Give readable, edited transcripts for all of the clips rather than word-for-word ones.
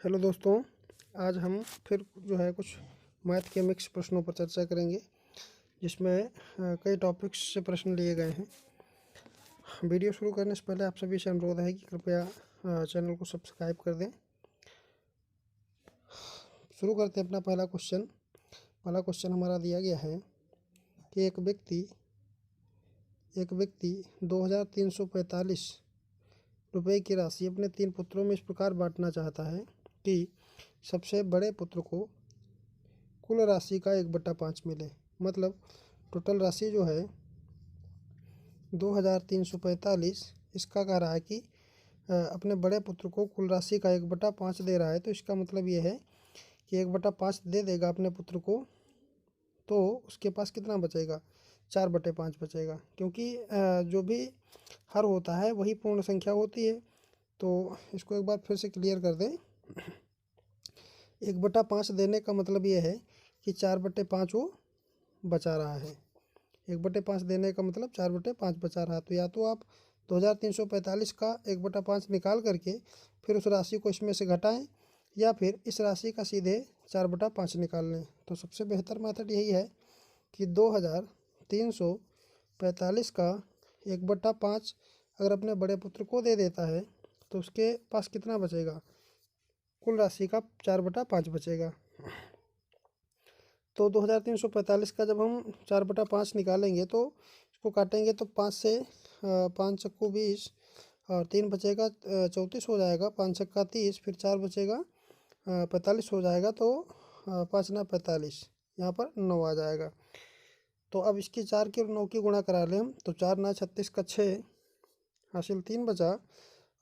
Hello दोस्तों, आज हम फिर जो है कुछ मैथ के मिक्स प्रश्नों पर चर्चा करेंगे, जिसमें कई टॉपिक्स से प्रश्न लिए गए हैं। वीडियो शुरू करने से पहले आप सभी से अनुरोध है कि कृपया चैनल को सब्सक्राइब कर दें। शुरू करते हैं अपना पहला क्वेश्चन हमारा दिया गया है कि एक व्यक्ति 2345 रुपये की राशि अपने 3 पुत्रों में इस प्रकार बांटना चाहता है कि सबसे बड़े पुत्र को कुल राशि का 1/5 मिले। मतलब टोटल राशि जो है 2345, इसका कह रहा है कि अपने बड़े पुत्र को कुल राशि का 1/5 दे रहा है। तो इसका मतलब ये है कि 1/5 दे देगा अपने पुत्र को, तो उसके पास कितना बचेगा? 4/5 बचेगा, क्योंकि जो भी हर होता है वही पूर्ण संख्या होती है। तो इसको एक बार फिर से क्लियर कर दें। 1/5 देने का मतलब ये है कि 4/5 वो बचा रहा है। 1/5 देने का मतलब 4/5 बचा रहा है। तो या तो आप 2345 का 1/5 निकाल करके फिर उस राशि को इसमें से घटाएं, या फिर इस राशि का सीधे 4/5 निकाल लें। तो सबसे बेहतर मेथड यही है कि 2345 का 1/5 अगर अपने बड़े पुत्र को दे देता है तो उसके पास कितना बचेगा? कुल राशि का 4/5 बचेगा। तो 2345 का जब हम 4/5 निकालेंगे तो इसको काटेंगे तो 5 से 5 चक्कू 20 और 3 बचेगा 34 हो जाएगा। 5 छक्का 30, फिर 4 बचेगा 45 हो जाएगा। तो 5 ना 45, यहाँ पर 9 आ जाएगा। तो अब इसकी 4 की और 9 की गुणा करा लें हम, तो 4 ना 36 का 6 हासिल 3 बचा,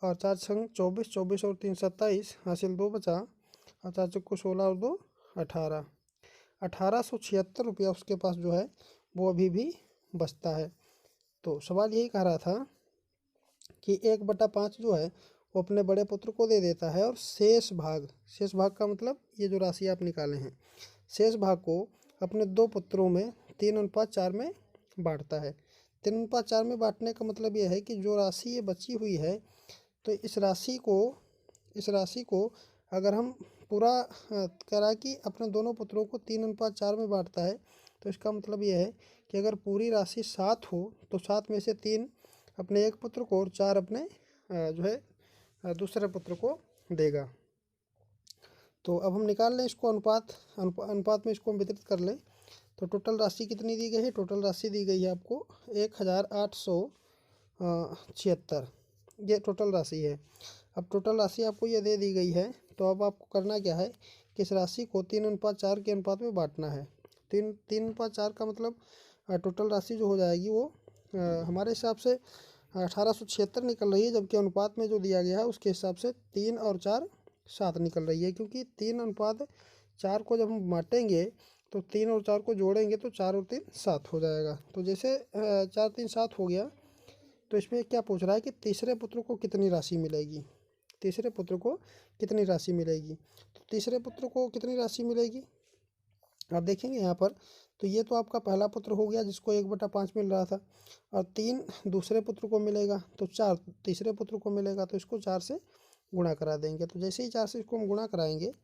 और 4 छंग 24, 24 और 3 27 हासिल 2 बचा, और 4 चक्कू 16 और 2 18। 1876 रुपया उसके पास जो है वो अभी भी बचता है। तो सवाल यही कह रहा था कि 1/5 जो है वो अपने बड़े पुत्र को दे देता है, और शेष भाग का मतलब ये जो राशि आप निकाले हैं, शेष भाग को अपने 2 पुत्रों में 3:4 में बांटता है। 3:4 में बांटने का मतलब ये है कि जो राशि ये बची हुई है, तो इस राशि को अगर हम पूरा करा कि अपने दोनों पुत्रों को 3:4 में बांटता है, तो इसका मतलब ये है कि अगर पूरी राशि 7 हो तो 7 में से 3 अपने एक पुत्र को और 4 अपने जो है दूसरे पुत्र को देगा। तो अब हम निकाल लें इसको, अनुपात में इसको हम वितरित कर लें। तो टोटल राशि कितनी दी गई है? टोटल राशि दी गई है आपको 1876, ये टोटल राशि है। अब टोटल राशि आपको ये दे दी गई है, तो अब आपको करना क्या है कि इस राशि को 3:4 के अनुपात में बांटना है। 3:4 का मतलब टोटल राशि जो हो जाएगी वो हमारे हिसाब से 1876 निकल रही है, जबकि अनुपात में जो दिया गया है उसके हिसाब से 3 और 4 7 निकल रही है। क्योंकि 3:4 को जब हम बांटेंगे तो 3 और 4 को जोड़ेंगे तो 4 और 3 7 हो जाएगा। तो जैसे 4 3 7 हो गया, तो इसमें क्या पूछ रहा है कि तीसरे पुत्र को कितनी राशि मिलेगी। तीसरे पुत्र को कितनी राशि मिलेगी? तो तीसरे पुत्र को कितनी राशि मिलेगी आप देखेंगे यहाँ पर। तो ये तो आपका पहला पुत्र हो गया जिसको 1/5 मिल रहा था, और 3 दूसरे पुत्र को मिलेगा, तो 4 तीसरे पुत्र को मिलेगा। तो इसको 4 से गुणा करा देंगे। तो जैसे ही 4 से इसको हम गुणा कराएंगे,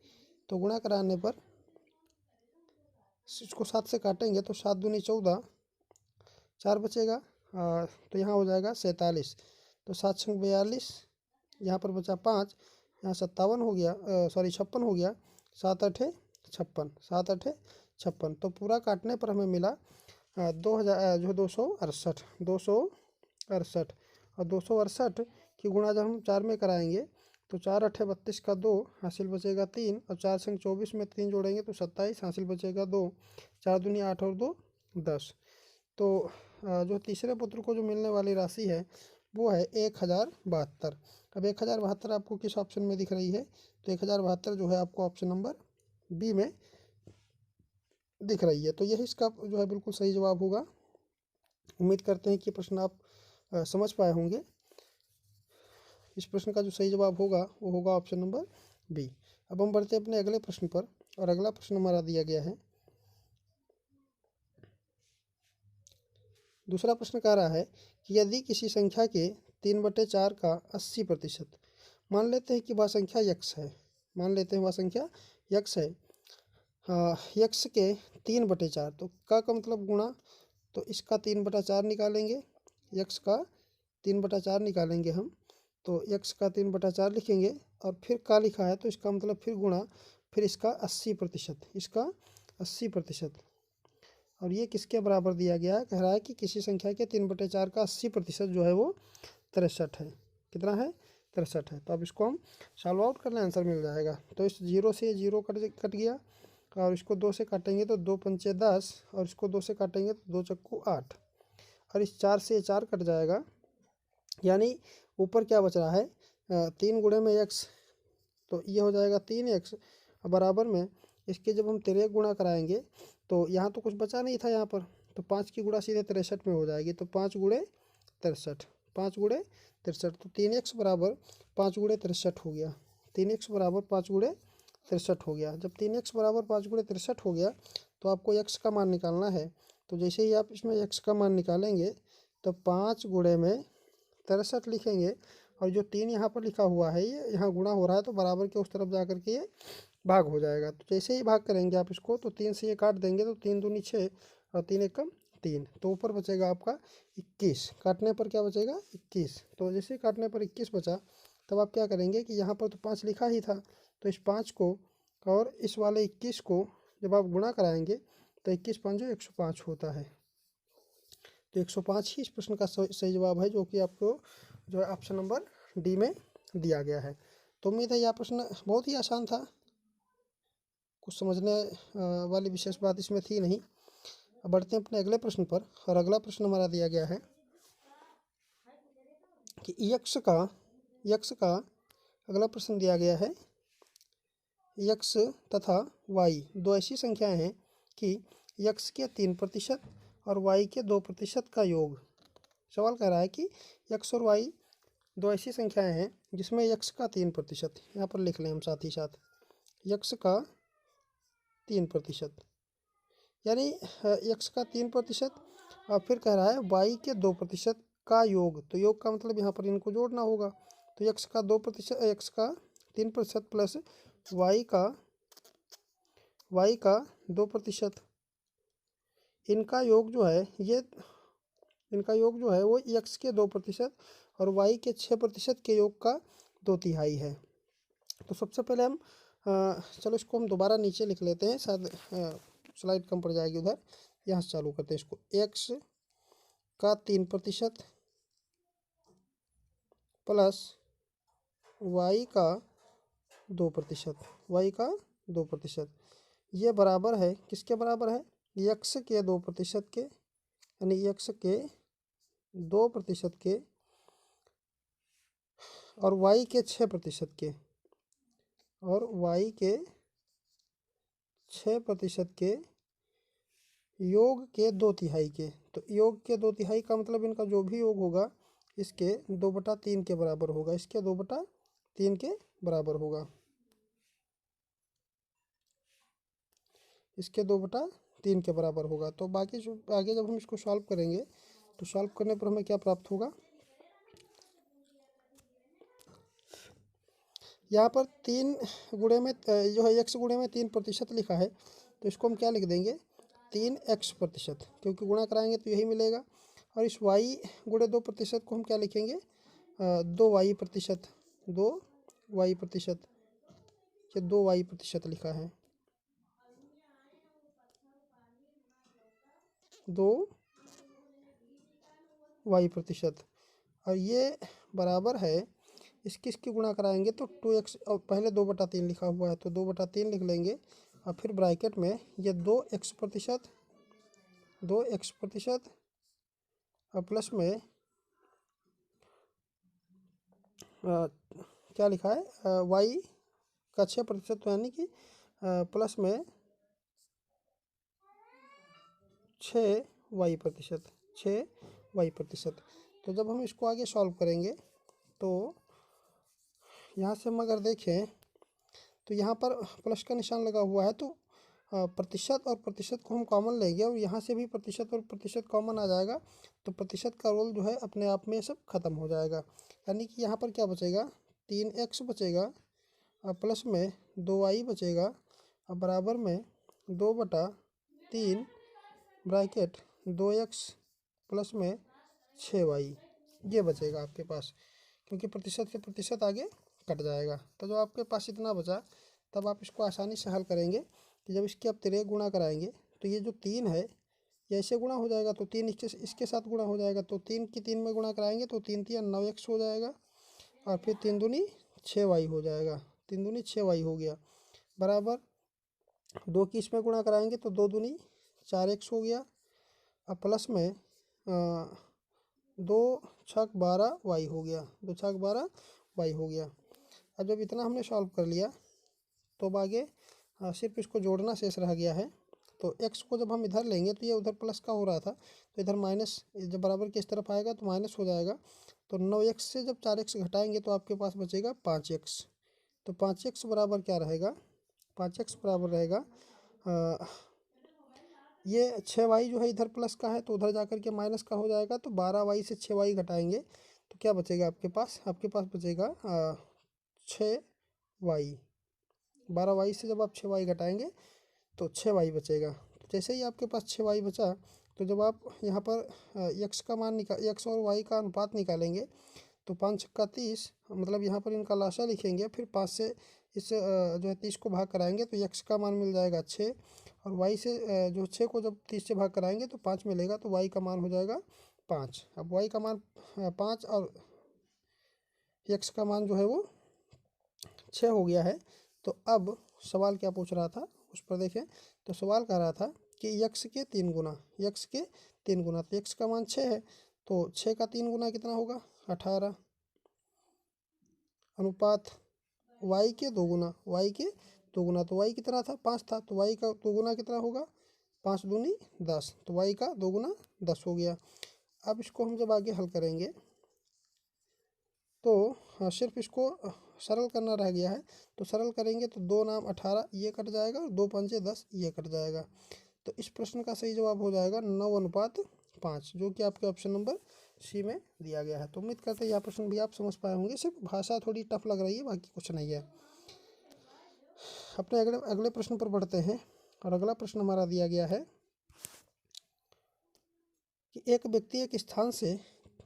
तो गुणा कराने पर इसको 7 से काटेंगे तो 7 दूनी 14, 4 बचेगा, तो यहाँ हो जाएगा 47। तो 7 छंग 42, यहाँ पर बचा 5, यहाँ 57 हो गया, सॉरी 56 हो गया। 7 8 56, 7 8 56। तो पूरा काटने पर हमें मिला 2000 जो 268, 268। और 268 की गुणा जब हम 4 में कराएंगे तो 4 8 32 का 2 हासिल बचेगा 3, और 4 संग 24 में 3 जोड़ेंगे तो 27 हासिल बचेगा 2। 4 दूनी 8 और 2 10। तो जो तीसरे पुत्र को जो मिलने वाली राशि है वो है 1072। अब 1072 आपको किस ऑप्शन में दिख रही है? तो 1072 जो है आपको ऑप्शन नंबर बी में दिख रही है। तो यही इसका जो है बिल्कुल सही जवाब होगा। उम्मीद करते हैं कि प्रश्न आप समझ पाए होंगे। इस प्रश्न का जो सही जवाब होगा वो होगा ऑप्शन नंबर बी। अब हम बढ़ते हैं अपने अगले प्रश्न पर, और अगला प्रश्न हमारा दिया गया है। दूसरा प्रश्न कह रहा है कि यदि किसी संख्या के 3/4 का 80%, मान लेते हैं कि वह संख्या यक्स है, मान लेते हैं वह संख्या यक्स है। यक्स के 3/4, तो का मतलब गुणा, तो इसका 3/4 निकालेंगे, यक्स का 3/4 निकालेंगे हम, तो यक्स का 3/4 लिखेंगे और फिर का लिखा है तो इसका मतलब फिर गुणा, फिर इसका 80%, इसका 80%। और ये किसके बराबर दिया गया है, कह रहा है कि किसी संख्या के 3/4 का 80% जो है वो 63 है। कितना है, 63 है। तो अब इसको हम सॉल्व आउट कर लें, आंसर मिल जाएगा। तो इस 0 से 0 कट गया, और इसको 2 से काटेंगे तो 2 पंचे 10, और इसको 2 से काटेंगे तो 2 चक्कू 8, और इस 4 से 4 कट जाएगा, यानी ऊपर क्या बच रहा है, 3 गुणे में x, तो ये हो जाएगा 3x, बराबर में इसके जब हम 13 गुणा कराएंगे तो यहाँ तो कुछ बचा नहीं था यहाँ पर, तो 5 की गुणा सीधे 63 में हो जाएगी, तो 5 गुणे 63, 5 गुणे 63, तो 3x बराबर 5 गुणे 63 हो गया, 3x बराबर 5 गुणे 63 हो गया। जब 3x बराबर 5 गुणे 63 हो गया तो आपको x का मान निकालना है। तो जैसे ही आप इसमें x का मान निकालेंगे तो 5 गुणे में 63 लिखेंगे, और जो 3 यहाँ पर लिखा हुआ है ये यहाँ गुणा हो रहा है, तो बराबर के उस तरफ जा कर के ये भाग हो जाएगा। तो जैसे ही भाग करेंगे आप इसको, तो 3 से ये काट देंगे, तो 3 दूनी 6 और 3 एकम 3, तो ऊपर बचेगा आपका 21, काटने पर क्या बचेगा 21। तो जैसे काटने पर 21 बचा, तब आप क्या करेंगे कि यहाँ पर तो 5 लिखा ही था, तो इस 5 को और इस वाले 21 को जब आप गुणा कराएंगे तो 21 5 105 होता है। तो 105 ही इस प्रश्न का सही जवाब है, जो कि आपको जो है ऑप्शन नंबर डी में दिया गया है। तो उम्मीद है यह प्रश्न बहुत ही आसान था, कुछ समझने वाली विशेष बात इसमें थी नहीं। अब बढ़ते हैं अपने अगले प्रश्न पर, और अगला प्रश्न हमारा दिया गया है कि यक्स का अगला प्रश्न दिया गया है, यक्स तथा वाई दो ऐसी संख्याएं हैं कि यक्स के 3% और वाई के 2% का योग। सवाल कह रहा है कि यक्स और वाई दो ऐसी संख्याएं हैं जिसमें यक्स का 3%, यहाँ पर लिख लें हम साथ ही साथ, यक्स का 3%, यानी यक्स का 3%, और फिर कह रहा है वाई के 2% का योग। तो योग का मतलब यहाँ पर इनको जोड़ना होगा, तो यक्स का 2%, यक्स का 3% प्लस वाई का 2%, इनका योग जो है वो यक्स के 2% और वाई के 6% के योग का 2/3 है। तो सबसे पहले हम चलो इसको हम दोबारा नीचे लिख लेते हैं, शायद स्लाइड कम पड़ जाएगी उधर, यहाँ से चालू करते हैं इसको। एक्स का 3% प्लस वाई का 2%, ये बराबर है, किसके बराबर है, यक्स के 2% के, यानी यक्स के 2% के और वाई के 6% के, और वाई के 6% के योग के 2/3 के। तो योग के 2/3 का मतलब इनका जो भी योग होगा इसके 2/3 के बराबर होगा, इसके 2/3 के बराबर होगा, इसके 2/3 के बराबर होगा। तो बाकी जो आगे जब हम इसको सॉल्व करेंगे तो सॉल्व करने पर हमें क्या प्राप्त होगा, यहाँ पर 3 गुणे में जो है x गुणे में 3% लिखा है, तो इसको हम क्या लिख देंगे 3x%, क्योंकि गुणा कराएंगे तो यही मिलेगा। और इस y गुणे 2% को हम क्या लिखेंगे 2y%, 2y%, ये 2y% लिखा है, 2y%, और ये बराबर है इसकी गुणा कराएंगे तो 2x, और पहले 2/3 लिखा हुआ है तो 2/3 लिख लेंगे, और फिर ब्रैकेट में ये 2x%, और प्लस में क्या लिखा है y का 6%, यानी कि प्लस में 6y%। तो जब हम इसको आगे सॉल्व करेंगे तो यहाँ से हम अगर देखें तो यहाँ पर प्लस का निशान लगा हुआ है, तो प्रतिशत और प्रतिशत को हम कॉमन लेंगे, और यहाँ से भी प्रतिशत और प्रतिशत कॉमन आ जाएगा, तो प्रतिशत का रोल जो है अपने आप में सब खत्म हो जाएगा। यानी कि यहाँ पर क्या बचेगा 3x बचेगा, और प्लस में 2y बचेगा और बराबर में 2/3 ब्रैकेट 2x प्लस में 6y ये बचेगा आपके पास, क्योंकि प्रतिशत से प्रतिशत आगे कट जाएगा। तो जो आपके पास इतना बचा, तब आप इसको आसानी से हल करेंगे कि जब इसके आप तिरे गुणा कराएंगे तो ये जो 3 है ये ऐसे गुणा हो जाएगा, तो 3 इसके साथ गुणा हो जाएगा, तो 3 की 3 में गुणा कराएंगे तो 3 3 9x हो जाएगा और फिर 3 दूनी 6y हो जाएगा, 3 दूनी 6y हो गया बराबर 2 की इसमें गुणा कराएंगे तो 2 दूनी 4x हो गया और प्लस में 2 छक 12y हो गया, 2 छक 12y हो गया। अब जब इतना हमने सॉल्व कर लिया तो अब आगे सिर्फ इसको जोड़ना शेष रह गया है। तो x को जब हम इधर लेंगे तो ये उधर प्लस का हो रहा था, तो इधर माइनस जब बराबर की इस तरफ आएगा तो माइनस हो जाएगा। तो 9x से जब 4x घटाएंगे तो आपके पास बचेगा 5x। तो 5x बराबर क्या रहेगा, 5x बराबर रहेगा ये 6y जो है इधर प्लस का है तो उधर जाकर के माइनस का हो जाएगा, तो 12y से 6y घटाएंगे तो क्या बचेगा आपके पास बचेगा 6y। 12y से जब आप 6y घटाएंगे तो 6y बचेगा। तो जैसे ही आपके पास 6y बचा, तो जब आप यहाँ पर x का मान x और y का अनुपात निकालेंगे तो 5 का 30, मतलब यहाँ पर इनका लाशा लिखेंगे, फिर 5 से इस जो है 30 को भाग कराएंगे तो x का मान मिल जाएगा 6 और y से जो 6 को जब 30 से भाग कराएंगे तो 5 मिलेगा, तो y का मान हो जाएगा 5। अब y का मान 5 और x का मान जो है वो 6 हो गया है। तो अब सवाल क्या पूछ रहा था उस पर देखें। तो सवाल कह रहा था कि x के 3 गुना, x के 3 गुना, तो x का मान 6 है तो 6 का 3 गुना कितना होगा 18 अनुपात y के 2 गुना, y के 2 गुना, तो y कितना था 5 था, तो y का 2 गुना कितना होगा 5 दूनी 10, तो y का 2 गुना 10 हो गया। अब इसको हम जब आगे हल करेंगे तो सिर्फ इसको सरल करना रह गया है, तो सरल करेंगे तो 2 नाम 18 ये कट जाएगा और 2 पंचे 10 ये कट जाएगा। तो इस प्रश्न का सही जवाब हो जाएगा 9:5, जो कि आपके ऑप्शन नंबर सी में दिया गया है। तो उम्मीद करते हैं यह प्रश्न भी आप समझ पाए होंगे, सिर्फ भाषा थोड़ी टफ लग रही है, बाकी कुछ नहीं है। अपने अगले प्रश्न पर बढ़ते हैं और अगला प्रश्न हमारा दिया गया है कि एक व्यक्ति एक स्थान से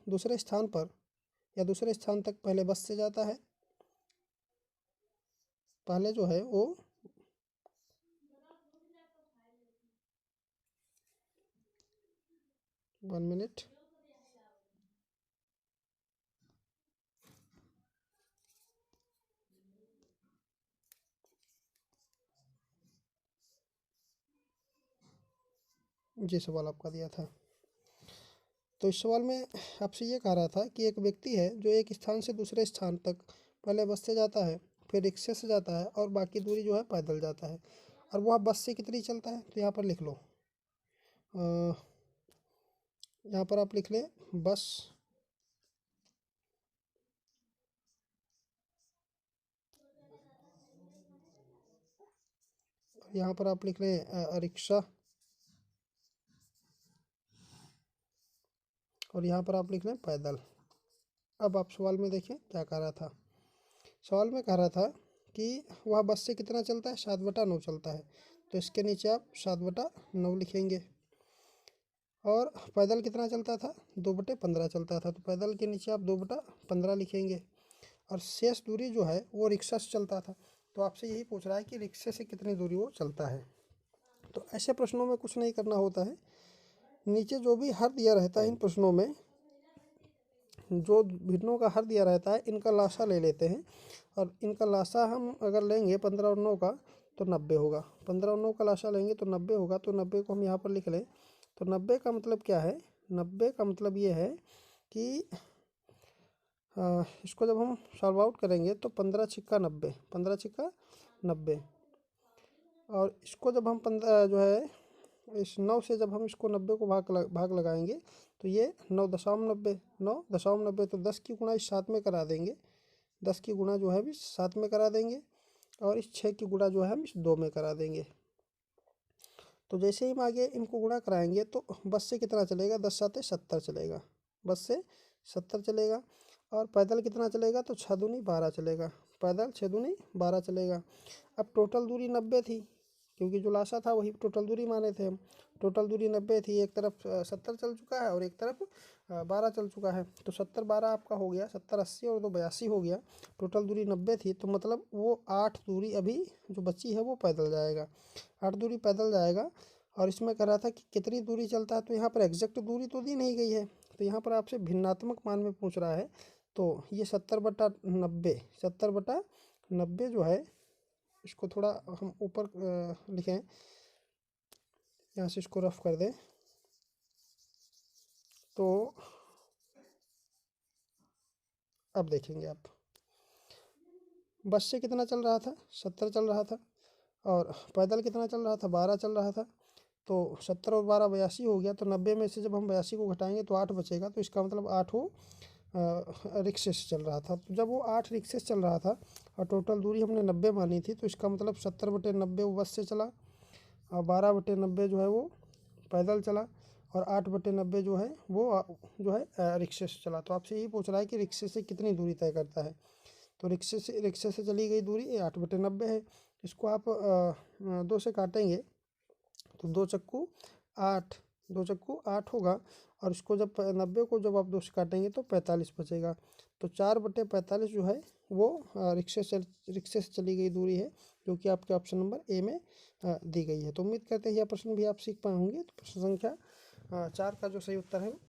दूसरे स्थान पर या दूसरे स्थान तक पहले बस से जाता है। पहले जो है वो वन मिनट ये सवाल आपका दिया था। तो इस सवाल में आपसे ये कह रहा था कि एक व्यक्ति है जो एक स्थान से दूसरे स्थान तक पहले बस से जाता है, फिर रिक्शे से जाता है और बाकी दूरी जो है पैदल जाता है, और वह बस से कितनी चलता है। तो यहाँ पर लिख लो, यहाँ पर आप लिख लें बस यहाँ पर आप लिख लें रिक्शा, और यहाँ पर आप लिख लें पैदल। अब आप सवाल में देखें क्या कह रहा था। सवाल में कह रहा था कि वह बस से कितना चलता है 7/9 चलता है, तो इसके नीचे आप 7/9 लिखेंगे। और पैदल कितना चलता था 2/15 चलता था, तो पैदल के नीचे आप 2/15 लिखेंगे। और शेष दूरी जो है वो रिक्शा से चलता था, तो आपसे यही पूछ रहा है कि रिक्शे से कितनी दूरी वो चलता है। तो ऐसे प्रश्नों में कुछ नहीं करना होता है, नीचे जो भी हर दिया रहता है इन प्रश्नों में, जो भिन्नों का हर दिया रहता है इनका लाशा ले लेते हैं, और इनका लाशा हम अगर लेंगे 15 और 9 का तो 90 होगा। 15 और 9 का लाशा लेंगे तो 90 होगा, तो 90 को हम यहाँ पर लिख लें। तो 90 का मतलब क्या है, 90 का मतलब ये है कि इसको जब हम सॉल्व आउट करेंगे तो 15 छिक्का 90, 15 छिक्का 90, और इसको जब हम 15 जो है इस 9 से जब हम इसको 90 को भाग लगाएंगे तो ये 9.90, 9.90, तो 10 की गुणा इस 7 में करा देंगे, 10 की गुणा जो है भी 7 में करा देंगे, और इस 6 की गुणा जो है हम इस 2 में करा देंगे। तो जैसे ही हम आगे इनको गुणा कराएंगे तो बस से कितना चलेगा, 10 7 70 चलेगा, बस से 70 चलेगा। और पैदल कितना चलेगा, तो 6 दूनी 12 चलेगा, पैदल 6 दूनी 12 चलेगा। अब टोटल दूरी 90 थी, क्योंकि जो लासा था वही टोटल दूरी माने थे हम। टोटल दूरी 90 थी, एक तरफ 70 चल चुका है और एक तरफ 12 चल चुका है। तो 70 12 आपका हो गया, 70 80 और 2 82 हो गया। टोटल दूरी 90 थी, तो मतलब वो 8 दूरी अभी जो बची है वो पैदल जाएगा, 8 दूरी पैदल जाएगा। और इसमें कह रहा था कि कितनी दूरी चलता है, तो यहाँ पर एग्जैक्ट दूरी तो दी नहीं गई है, तो यहाँ पर आपसे भिन्नात्मक मान में पूछ रहा है। तो ये 70/90, 70/90 जो है, इसको थोड़ा हम ऊपर लिखें, यहाँ से इसको रफ कर दें तो अब देखेंगे आप, बस से कितना चल रहा था, 70 चल रहा था, और पैदल कितना चल रहा था, 12 चल रहा था। तो 70 और 12 82 हो गया। तो 90 में से जब हम 82 को घटाएंगे तो 8 बचेगा, तो इसका मतलब 8 वो रिक्शे से चल रहा था। तो जब वो 8 रिक्शे से चल रहा था और टोटल दूरी हमने 90 मानी थी, तो इसका मतलब 70/90 वो बस से चला, और 12/90 जो है वो पैदल चला, और 8/90 जो है वो जो है रिक्शे से चला। तो आपसे यही पूछ रहा है कि रिक्शे से कितनी दूरी तय करता है। तो रिक्शे से चली गई दूरी ये 8/90 है। इसको आप 2 से काटेंगे तो 2 चक्कू 8, 2 चक्कू 8 होगा, और इसको जब 90 को जब आप 2 से काटेंगे तो 45 बचेगा। तो 4/45 जो है वो रिक्शे से चली गई दूरी है, जो कि आपके ऑप्शन नंबर ए में दी गई है। तो उम्मीद करते हैं यह प्रश्न भी आप सीख पाए होंगे। तो प्रश्न संख्या 4 का जो सही उत्तर है